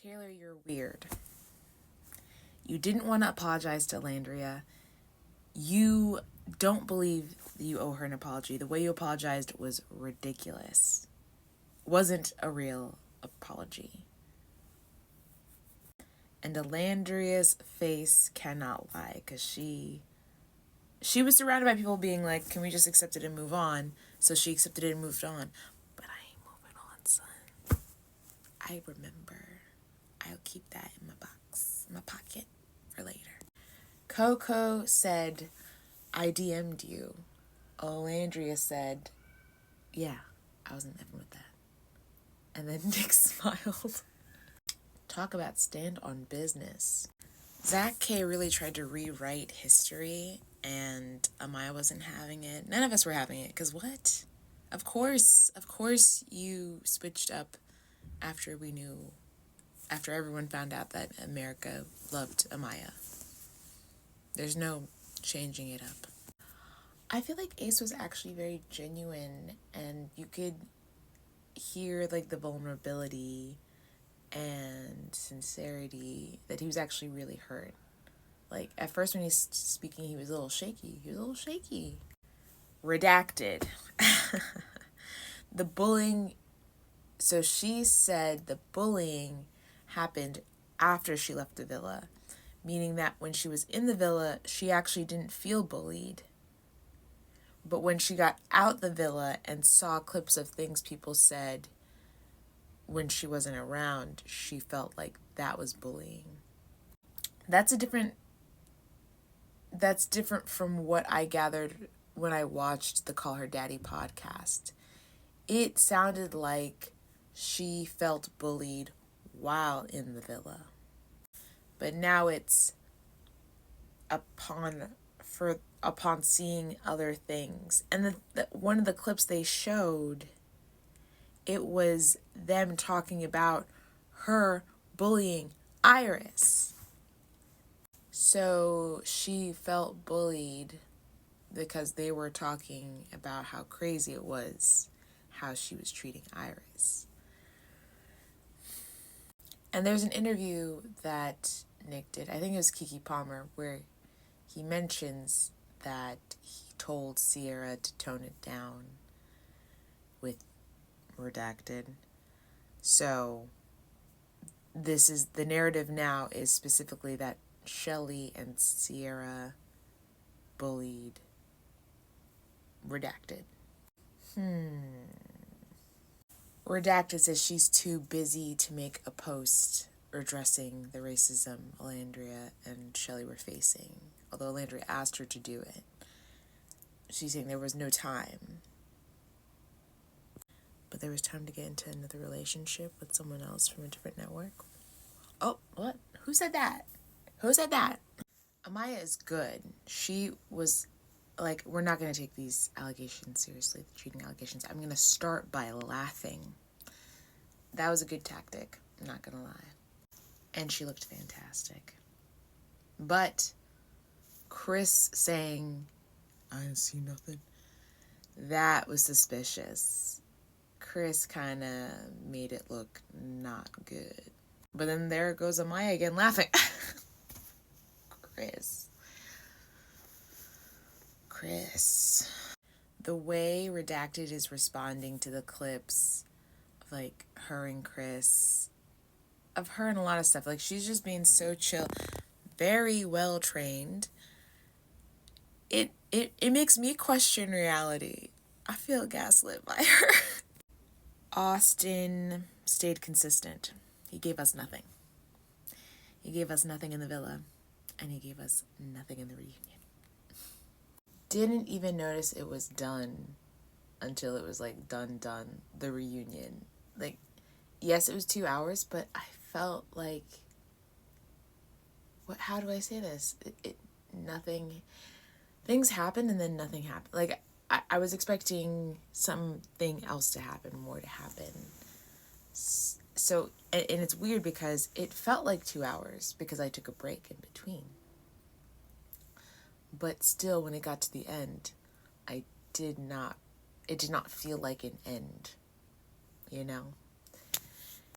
Taylor, you're weird. You didn't want to apologize to Landria. You don't believe you owe her an apology. The way you apologized was ridiculous. Wasn't a real apology. And Landria's face cannot lie, because she was surrounded by people being like, can we just accept it and move on? So she accepted it and moved on. But I ain't moving on, son. I remember. I'll keep that in my box, my pocket for later. Coco said, I DM'd you. Landria said, yeah, I wasn't effing with that. And then Nick smiled. Talk about stand on business. Zach K really tried to rewrite history, and Amaya wasn't having it. None of us were having it, because what? Of course you switched up after everyone found out that America loved Amaya. There's no changing it up. I feel like Ace was actually very genuine, and you could hear like the vulnerability and sincerity that he was actually really hurt. Like at first when he's speaking, he was a little shaky. Redacted. The bullying. So she said the bullying happened after she left the villa, meaning that when she was in the villa, she actually didn't feel bullied. But when she got out the villa and saw clips of things people said when she wasn't around, she felt like that was bullying. That's different from what I gathered when I watched the Call Her Daddy podcast. It sounded like she felt bullied while in the villa. But now it's upon seeing other things. And one of the clips they showed, it was them talking about her bullying Iris. So she felt bullied because they were talking about how crazy it was how she was treating Iris. And there's an interview that Nick did, I think it was Kiki Palmer, where he mentions that he told Sierra to tone it down with redacted. So this is the narrative now, is specifically that Shelly and Sierra bullied redacted. Redacted says she's too busy to make a post addressing the racism Alandria and Shelly were facing, although Alandria asked her to do it. She's saying there was no time. But there was time to get into another relationship with someone else from a different network. Oh, what? Who said that? Amaya is good. She was like, we're not going to take these allegations seriously, the cheating allegations. I'm going to start by laughing. That was a good tactic, I'm not going to lie. And she looked fantastic. But Chris saying, I didn't see nothing, that was suspicious. Chris kind of made it look not good. But then there goes Amaya again laughing. Chris. The way Redacted is responding to the clips of like her and Chris, of her and a lot of stuff, like she's just being so chill, very well trained. It makes me question reality. I feel gaslit by her. Austin stayed consistent. He gave us nothing. He gave us nothing in the villa, and he gave us nothing in the reunion. Didn't even notice it was done until it was like done, the reunion. Like, yes, it was 2 hours, but I felt like, how do I say this? Nothing, things happened and then nothing happened. Like, I was expecting something else to happen, more to happen. So, and it's weird because it felt like 2 hours because I took a break in between. But still, when it got to the end, it did not feel like an end, you know?